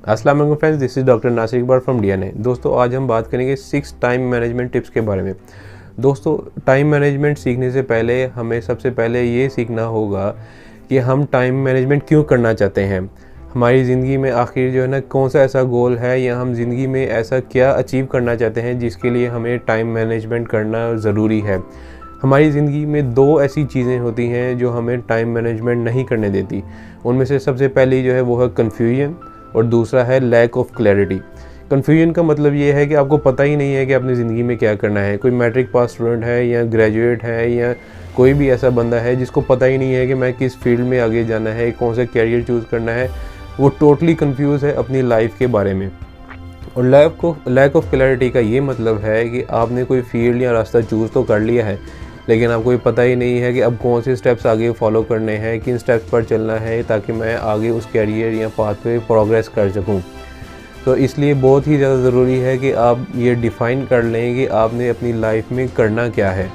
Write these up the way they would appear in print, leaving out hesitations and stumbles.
अस्सलाम वालेकुम friends, this is doctor Nasir Iqbal from DNA. दोस्तों, आज हम बात करेंगे 6 टाइम मैनेजमेंट टिप्स के बारे में। दोस्तों, टाइम मैनेजमेंट सीखने से पहले हमें सबसे पहले ये सीखना होगा कि हम टाइम मैनेजमेंट क्यों करना चाहते हैं। हमारी ज़िंदगी में आखिर जो है ना कौन सा ऐसा गोल है या हम ज़िंदगी में ऐसा क्या अचीव करना चाहते हैं जिसके लिए हमें टाइम मैनेजमेंट करना ज़रूरी है। हमारी ज़िंदगी में 2 ऐसी चीज़ें होती हैं जो हमें टाइम मैनेजमेंट नहीं करने देती। उनमें से सबसे पहली जो है वो है कन्फ्यूजन और दूसरा है लैक ऑफ क्लैरिटी। कन्फ्यूजन का मतलब ये है कि आपको पता ही नहीं है कि अपनी ज़िंदगी में क्या करना है। कोई मैट्रिक पास स्टूडेंट है या ग्रेजुएट है या कोई भी ऐसा बंदा है जिसको पता ही नहीं है कि मैं किस फील्ड में आगे जाना है, कौन सा कैरियर चूज़ करना है, वो टोटली कंफ्यूज है अपनी लाइफ के बारे में। और लैक ऑफ क्लैरिटी का ये मतलब है कि आपने कोई फील्ड या रास्ता चूज़ तो कर लिया है, लेकिन आपको ये पता ही नहीं है कि अब कौन से स्टेप्स आगे फॉलो करने हैं, किन स्टेप्स पर चलना है ताकि मैं आगे उस कैरियर या पाथ पे प्रोग्रेस कर सकूं। तो इसलिए बहुत ही ज़्यादा ज़रूरी है कि आप ये डिफ़ाइन कर लें कि आपने अपनी लाइफ में करना क्या है।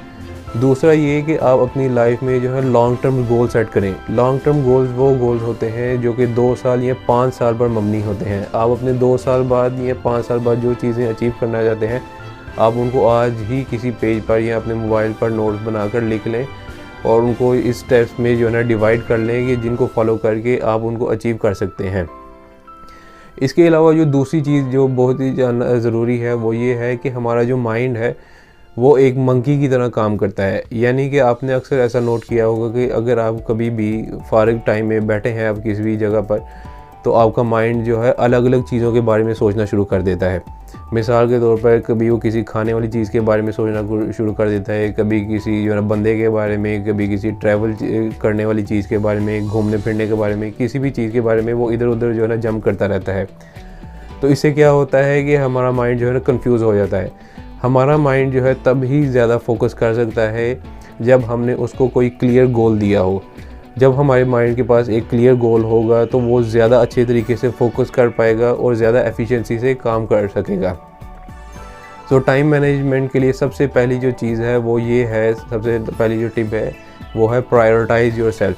दूसरा ये कि आप अपनी लाइफ में जो है लॉन्ग टर्म गोल सेट करें। लॉन्ग टर्म गोल्स वो गोल्स होते हैं जो कि 2 साल या 5 साल पर मबनी होते हैं। आप अपने 2 साल बाद या 5 साल बाद जो चीज़ें अचीव करना चाहते हैं, आप उनको आज ही किसी पेज पर या अपने मोबाइल पर नोट्स बनाकर लिख लें और उनको इस स्टेप्स में जो है ना डिवाइड कर लें कि जिनको फॉलो करके आप उनको अचीव कर सकते हैं। इसके अलावा जो दूसरी चीज़ जो बहुत ही ज़रूरी है वो ये है कि हमारा जो माइंड है वो एक मंकी की तरह काम करता है। यानी कि आपने अक्सर ऐसा नोट किया होगा कि अगर आप कभी भी फारिग टाइम में बैठे हैं आप किसी भी जगह पर, तो आपका माइंड जो है अलग अलग चीज़ों के बारे में सोचना शुरू कर देता है। मिसाल के तौर पर कभी वो किसी खाने वाली चीज़ के बारे में सोचना शुरू कर देता है, कभी किसी जो है बंदे के बारे में, कभी किसी ट्रैवल करने वाली चीज़ के बारे में, घूमने फिरने के बारे में, किसी भी चीज़ के बारे में वो इधर उधर जो है ना जंप करता रहता है। तो इससे क्या होता है कि हमारा माइंड जो है ना कन्फ्यूज़ हो जाता है। हमारा माइंड जो है तब ही ज़्यादा फोकस कर सकता है जब हमने उसको कोई क्लियर गोल दिया हो। जब हमारे माइंड के पास एक क्लियर गोल होगा तो वो ज़्यादा अच्छे तरीके से फोकस कर पाएगा और ज़्यादा एफिशिएंसी से काम कर सकेगा। तो टाइम मैनेजमेंट के लिए सबसे पहली जो चीज़ है वो ये है, सबसे पहली जो टिप है वो है प्रायोरिटाइज़ योरसेल्फ।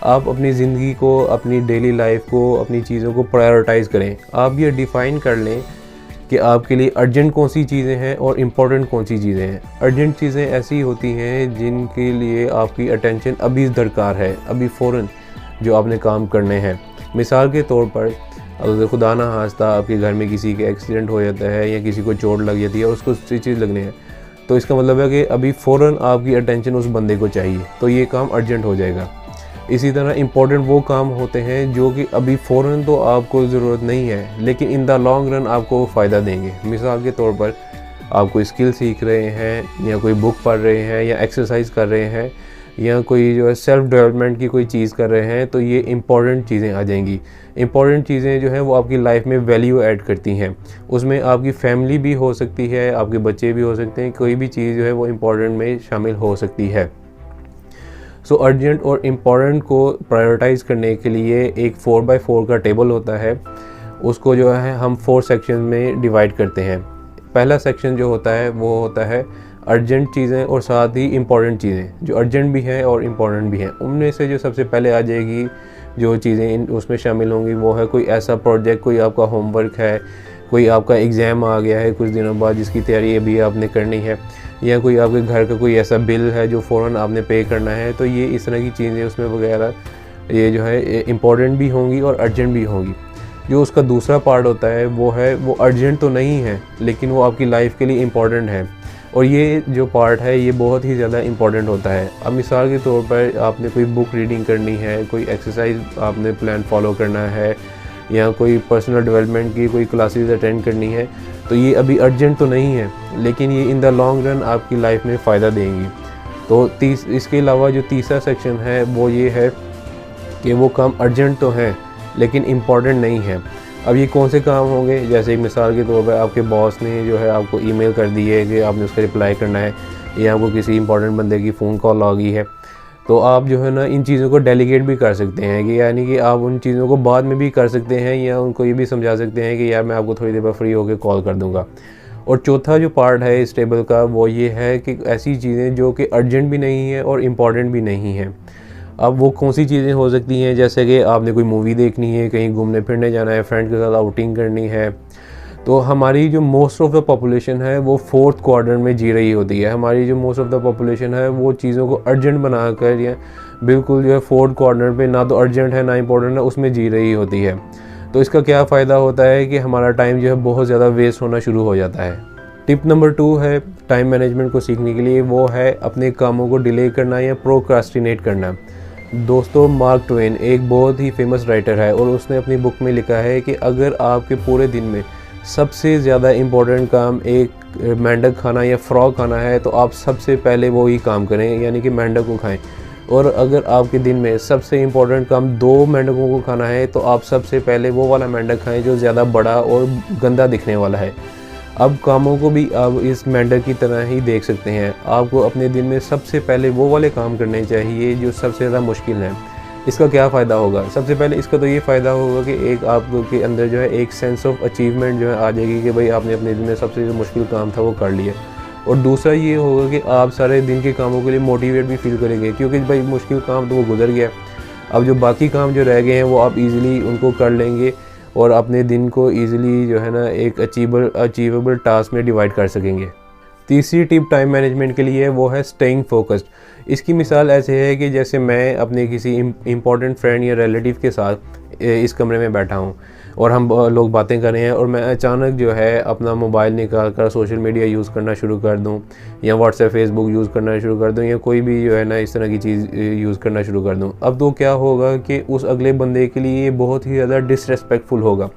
आप अपनी ज़िंदगी को, अपनी डेली लाइफ को, अपनी चीज़ों को प्रायोरिटाइज़ करें। आप ये डिफ़ाइन कर लें कि आपके लिए अर्जेंट कौन सी चीज़ें हैं और इम्पॉर्टेंट कौन सी चीज़ें हैं। अर्जेंट चीज़ें ऐसी होती हैं जिनके लिए आपकी अटेंशन अभी दरकार है, अभी फ़ौरन जो आपने काम करने हैं। मिसाल के तौर पर अगर खुदा ना खास्ता आपके घर में किसी का एक्सीडेंट हो जाता है या किसी को चोट लग जाती है और उसको स्टिचेस लगने हैं, तो इसका मतलब है कि अभी फ़ौरन आपकी अटेंशन उस बंदे को चाहिए, तो ये काम अर्जेंट हो जाएगा। इसी तरह इम्पोर्टेंट वो काम होते हैं जो कि अभी फ़ौरन तो आपको ज़रूरत नहीं है, लेकिन इन द लॉन्ग रन आपको फ़ायदा देंगे। मिसाल के तौर पर आप कोई स्किल सीख रहे हैं या कोई बुक पढ़ रहे हैं या एक्सरसाइज कर रहे हैं या कोई जो है सेल्फ डेवलपमेंट की कोई चीज़ कर रहे हैं, तो ये इम्पॉर्टेंट चीज़ें आ जाएंगी। इम्पॉर्टेंट चीज़ें जो हैं वो आपकी लाइफ में वैल्यू ऐड करती हैं। उसमें आपकी फैमिली भी हो सकती है, आपके बच्चे भी हो सकते हैं, कोई भी चीज़ जो है वो इम्पॉर्टेंट में शामिल हो सकती है। सो अर्जेंट और इम्पॉर्टेंट को प्रायोरिटाइज़ करने के लिए एक 4x4 का टेबल होता है। उसको जो है हम 4 सेक्शन में डिवाइड करते हैं। पहला सेक्शन जो होता है वो होता है अर्जेंट चीज़ें और साथ ही इम्पॉर्टेंट चीज़ें, जो अर्जेंट भी हैं और इम्पॉर्टेंट भी हैं। उनमें से जो सबसे पहले आ जाएगी जो चीज़ें उसमें शामिल होंगी वो है कोई ऐसा प्रोजेक्ट, कोई आपका होमवर्क है, कोई आपका एग्ज़ाम आ गया है कुछ दिनों बाद जिसकी तैयारी अभी आपने करनी है, या कोई आपके घर का कोई ऐसा बिल है जो फ़ौरन आपने पे करना है। तो ये इस तरह की चीज़ें उसमें वगैरह ये जो है इम्पॉर्टेंट भी होंगी और अर्जेंट भी होंगी। जो उसका दूसरा पार्ट होता है वो अर्जेंट तो नहीं है लेकिन वो आपकी लाइफ के लिए इम्पॉर्टेंट है, और ये जो पार्ट है ये बहुत ही ज़्यादा इम्पॉर्टेंट होता है। अब मिसाल के तौर पर आपने कोई बुक रीडिंग करनी है, कोई एक्सरसाइज आपने प्लान फॉलो करना है या कोई पर्सनल डेवलपमेंट की कोई क्लासेस अटेंड करनी है, तो ये अभी अर्जेंट तो नहीं है लेकिन ये इन द लॉन्ग रन आपकी लाइफ में फ़ायदा देंगी। तो इसके अलावा जो तीसरा सेक्शन है वो ये है कि वो काम अर्जेंट तो हैं लेकिन इम्पॉर्टेंट नहीं है। अब ये कौन से काम होंगे, जैसे एक मिसाल के तौर पर आपके बॉस ने जो है आपको ईमेल कर दी है कि आपने उसका रिप्लाई करना है, या आपको किसी इंपॉर्टेंट बंदे की फ़ोन कॉल आ गई है, तो आप जो है ना इन चीज़ों को डेलीगेट भी कर सकते हैं कि यानी कि आप उन चीज़ों को बाद में भी कर सकते हैं या उनको ये भी समझा सकते हैं कि यार मैं आपको थोड़ी देर बाद फ्री होकर कॉल कर दूँगा। और चौथा जो पार्ट है इस टेबल का वो ये है कि ऐसी चीज़ें जो कि अर्जेंट भी नहीं है और इम्पॉर्टेंट भी नहीं है। अब वो कौन सी चीज़ें हो सकती हैं, जैसे कि आपने कोई मूवी देखनी है, कहीं घूमने फिरने जाना है, फ्रेंड के साथ आउटिंग करनी है। तो हमारी जो मोस्ट ऑफ़ द पॉपुलेशन है वो फोर्थ क्वाड्रेंट में जी रही होती है। हमारी जो मोस्ट ऑफ़ द पॉपुलेशन है वो चीज़ों को अर्जेंट बनाकर या बिल्कुल जो है फोर्थ क्वाड्रेंट पे, ना तो अर्जेंट है ना इम्पोर्टेंट है, उसमें जी रही होती है। तो इसका क्या फ़ायदा होता है कि हमारा टाइम जो है बहुत ज़्यादा वेस्ट होना शुरू हो जाता है। टिप नंबर 2 है टाइम मैनेजमेंट को सीखने के लिए, वो है अपने कामों को डिले करना या प्रोक्रास्टिनेट करना। दोस्तों, मार्क ट्वेन एक बहुत ही फेमस राइटर है और उसने अपनी बुक में लिखा है कि अगर आपके पूरे दिन में सबसे ज़्यादा इम्पोर्टेंट काम एक मेंढक खाना या फ्रॉग खाना है तो आप सबसे पहले वो ही काम करें, यानी कि मेंढक को खाएं। और अगर आपके दिन में सबसे इम्पोर्टेंट काम 2 मेंढकों को खाना है तो आप सबसे पहले वो वाला मेंढक खाएं जो ज़्यादा बड़ा और गंदा दिखने वाला है। अब कामों को भी आप इस मेंढक की तरह ही देख सकते हैं। आपको अपने दिन में सबसे पहले वो वाले काम करने चाहिए जो सबसे ज़्यादा मुश्किल हैं। इसका क्या फ़ायदा होगा? सबसे पहले इसका तो ये फ़ायदा होगा कि एक आपके अंदर जो है एक सेंस ऑफ अचीवमेंट जो है आ जाएगी कि भाई आपने अपने दिन में सबसे जो मुश्किल काम था वो कर लिया। और दूसरा ये होगा कि आप सारे दिन के कामों के लिए मोटिवेट भी फील करेंगे, क्योंकि भाई मुश्किल काम तो वो गुजर गया। अब जो बाकी काम जो रह गए हैं वो आप इजीली उनको कर लेंगे और अपने दिन को इजीली जो है ना एक अचीवेबल टास्क में डिवाइड कर सकेंगे। तीसरी टिप टाइम मैनेजमेंट के लिए वो है स्टेइंग फोकस्ड। इसकी मिसाल ऐसे है कि जैसे मैं अपने किसी इम्पोर्टेंट फ्रेंड या रिलेटिव के साथ इस कमरे में बैठा हूँ और हम लोग बातें कर रहे हैं और मैं अचानक जो है अपना मोबाइल निकाल कर सोशल मीडिया यूज़ करना शुरू कर दूँ या व्हाट्सएप फेसबुक यूज़ करना शुरू कर दूँ या कोई भी जो है ना इस तरह की चीज़ यूज़ करना शुरू कर दूँ। अब तो क्या होगा कि उस अगले बंदे के लिए ये बहुत ही ज़्यादा डिसरेस्पेक्टफुल होगा।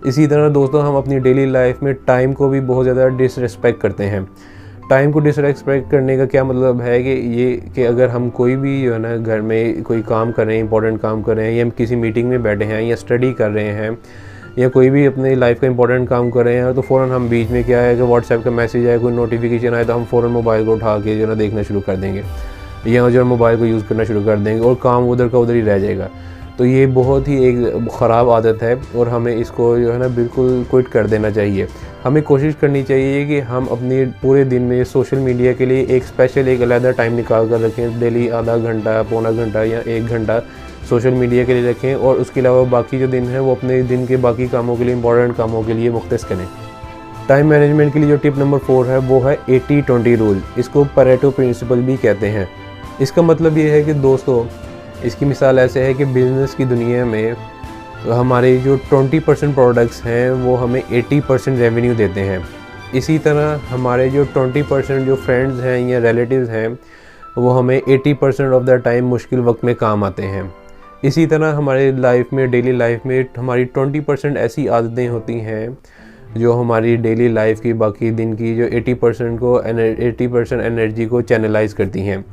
इसी तरह दोस्तों, हम अपनी डेली लाइफ में टाइम को भी बहुत ज़्यादा डिसरेस्पेक्ट करते हैं। टाइम को डिसरेस्पेक्ट करने का क्या मतलब है कि अगर हम कोई भी जो है ना घर में कोई काम कर रहे हैं, इंपॉर्टेंट काम कर रहे हैं, या हम किसी मीटिंग में बैठे हैं या स्टडी कर रहे हैं या कोई भी अपनी लाइफ का इंपॉर्टेंट काम कर रहे हैं, तो फ़ौरन हम बीच में क्या है कि व्हाट्सएप का मैसेज आए, कोई नोटिफिकेशन आए तो हम फ़ौरन मोबाइल को उठा के जो है ना देखना शुरू कर देंगे या जो मोबाइल को यूज़ करना शुरू कर देंगे और काम उधर का उधर ही रह जाएगा। तो ये बहुत ही एक ख़राब आदत है और हमें इसको जो है ना बिल्कुल क्विट कर देना चाहिए। हमें कोशिश करनी चाहिए कि हम अपने पूरे दिन में सोशल मीडिया के लिए एक स्पेशल एक अलग टाइम निकाल कर रखें। डेली आधा घंटा, पौना घंटा या 1 घंटा सोशल मीडिया के लिए रखें और उसके अलावा बाकी जो दिन है वो अपने दिन के बाकी कामों के लिए, इंपॉर्टेंट कामों के लिए मुख्तस करें। टाइम मैनेजमेंट के लिए जो टिप नंबर 4 है वो है 80-20 रूल। इसको परेटो प्रिंसिपल भी कहते हैं। इसका मतलब ये है कि दोस्तों, इसकी मिसाल ऐसे है कि बिज़नेस की दुनिया में हमारे जो 20% प्रोडक्ट्स हैं वो हमें 80% रेवेन्यू देते हैं। इसी तरह हमारे जो 20% जो फ्रेंड्स हैं या रिलेटिव्स हैं वो हमें 80% ऑफ द टाइम मुश्किल वक्त में काम आते हैं। इसी तरह हमारे लाइफ में, डेली लाइफ में हमारी 20% ऐसी आदतें होती हैं जो हमारी डेली लाइफ की बाकी दिन की जो 80% एनर्जी को चैनलाइज करती हैं।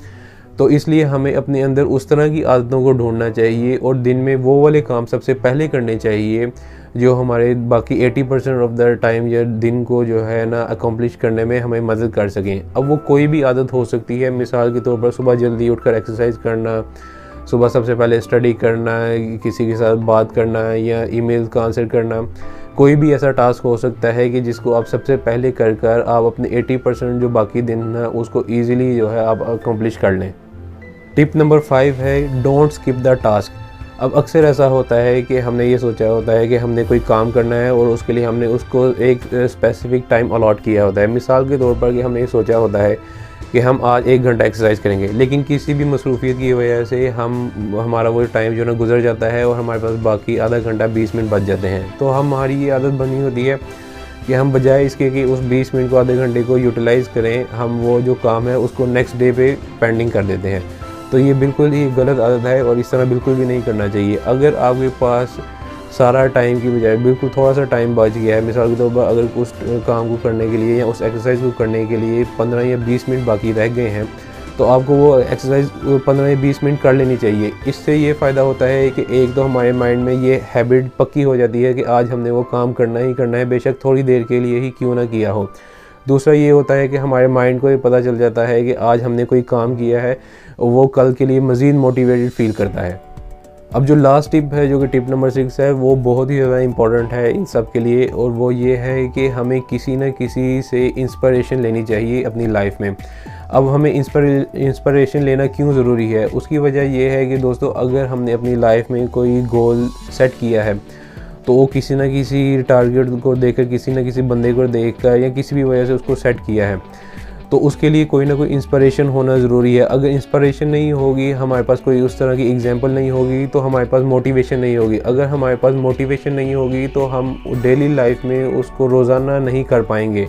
तो इसलिए हमें अपने अंदर उस तरह की आदतों को ढूंढना चाहिए और दिन में वो वाले काम सबसे पहले करने चाहिए जो हमारे बाकी 80% ऑफ द टाइम या दिन को जो है ना अकम्प्लिश करने में हमें मदद कर सकें। अब वो कोई भी आदत हो सकती है। मिसाल के तौर पर सुबह जल्दी उठकर एक्सरसाइज करना, सुबह सबसे पहले स्टडी करना, किसी के साथ बात करना या ईमेल का आंसर करना। कोई भी ऐसा टास्क हो सकता है कि जिसको आप सबसे पहले कर आप अपने 80% जो बाकी दिन है उसको ईज़िली जो है आप अकम्प्लिश कर लें। टिप नंबर 5 है डोंट स्किप द टास्क। अब अक्सर ऐसा होता है कि हमने ये सोचा होता है कि हमने कोई काम करना है और उसके लिए हमने उसको एक स्पेसिफिक टाइम अलॉट किया होता है। मिसाल के तौर पर कि हमने ये सोचा होता है कि हम आज 1 घंटा एक्सरसाइज करेंगे, लेकिन किसी भी मसरूफियत की वजह से हमारा वो टाइम जो है ना गुजर जाता है और हमारे पास बाकी आधा घंटा 20 मिनट बच जाते हैं। तो हमारी ये आदत बनी होती है कि हम बजाय इसके कि उस 20 मिनट को, आधे घंटे को यूटिलाइज़ करें, हम वो जो काम है उसको नेक्स्ट डे पे पेंडिंग कर देते हैं। तो ये बिल्कुल ही गलत आदत है और इस तरह बिल्कुल भी नहीं करना चाहिए। अगर आपके पास सारा टाइम की बजाय बिल्कुल थोड़ा सा टाइम बच गया है, मिसाल के तौर पर अगर उस काम को करने के लिए या उस एक्सरसाइज को करने के लिए 15 या 20 मिनट बाकी रह गए हैं, तो आपको वो एक्सरसाइज 15 या 20 मिनट कर लेनी चाहिए। इससे ये फ़ायदा होता है कि एक तो हमारे माइंड में ये हैबिट पक्की हो जाती है कि आज हमने वो काम करना ही करना है, बेशक थोड़ी देर के लिए ही क्यों ना किया हो। दूसरा ये होता है कि हमारे माइंड को ये पता चल जाता है कि आज हमने कोई काम किया है, वो कल के लिए मज़ीद मोटिवेटेड फील करता है। अब जो लास्ट टिप है, जो कि टिप नंबर 6 है, वो बहुत ही ज़्यादा इम्पॉर्टेंट है इन सब के लिए, और वो ये है कि हमें किसी न किसी से इंस्पिरेशन लेनी चाहिए अपनी लाइफ में। अब हमें इंस्पिरेशन लेना क्यों ज़रूरी है, उसकी वजह ये है कि दोस्तों, अगर हमने अपनी लाइफ में कोई गोल सेट किया है तो वो किसी न किसी टारगेट को देखकर, किसी न किसी बंदे को देखकर या किसी भी वजह से उसको सेट किया है, तो उसके लिए कोई ना कोई इंस्पिरेशन होना ज़रूरी है। अगर इंस्पिरेशन नहीं होगी, हमारे पास कोई उस तरह की एग्जांपल नहीं होगी, तो हमारे पास मोटिवेशन नहीं होगी। अगर हमारे पास मोटिवेशन नहीं होगी तो हम डेली लाइफ में उसको रोज़ाना नहीं कर पाएंगे।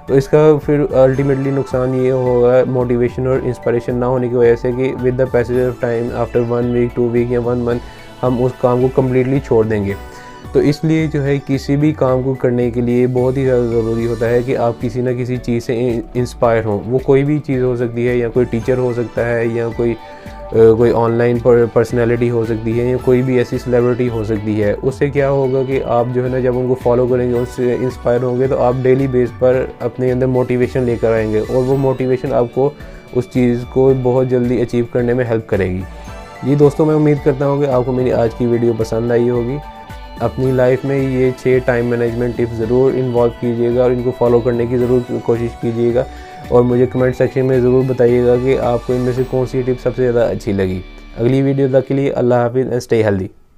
तो इसका फिर अल्टीमेटली नुकसान ये होगा, मोटिवेशन और इंस्पिरेशन ना होने की वजह से, कि with the passage of time, after 1 week 2 week या 1 मंथ, हम उस काम को कम्प्लीटली छोड़ देंगे। तो इसलिए जो है, किसी भी काम को करने के लिए बहुत ही ज़्यादा ज़रूरी होता है कि आप किसी न किसी चीज़ से इंस्पायर हों। वो कोई भी चीज़ हो सकती है, या कोई टीचर हो सकता है, या कोई ऑनलाइन पर्सनैलिटी हो सकती है, या कोई भी ऐसी सेलिब्रिटी हो सकती है। उससे क्या होगा कि आप जो है ना, जब उनको फॉलो करेंगे, उससे इंस्पायर होंगे, तो आप डेली बेस पर अपने अंदर मोटिवेशन लेकर आएंगे, और वो मोटिवेशन आपको उस चीज़ को बहुत जल्दी अचीव करने में हेल्प करेगी। जी दोस्तों, मैं उम्मीद करता हूँ कि आपको मेरी आज की वीडियो पसंद आई होगी। अपनी लाइफ में ये 6 टाइम मैनेजमेंट टिप्स ज़रूर इन्वॉल्व कीजिएगा, और इनको फॉलो करने की ज़रूर कोशिश कीजिएगा, और मुझे कमेंट सेक्शन में ज़रूर बताइएगा कि आपको इनमें से कौन सी टिप सबसे ज़्यादा अच्छी लगी। अगली वीडियो तक के लिए अल्लाह हाफिज़ एंड स्टे हेल्दी।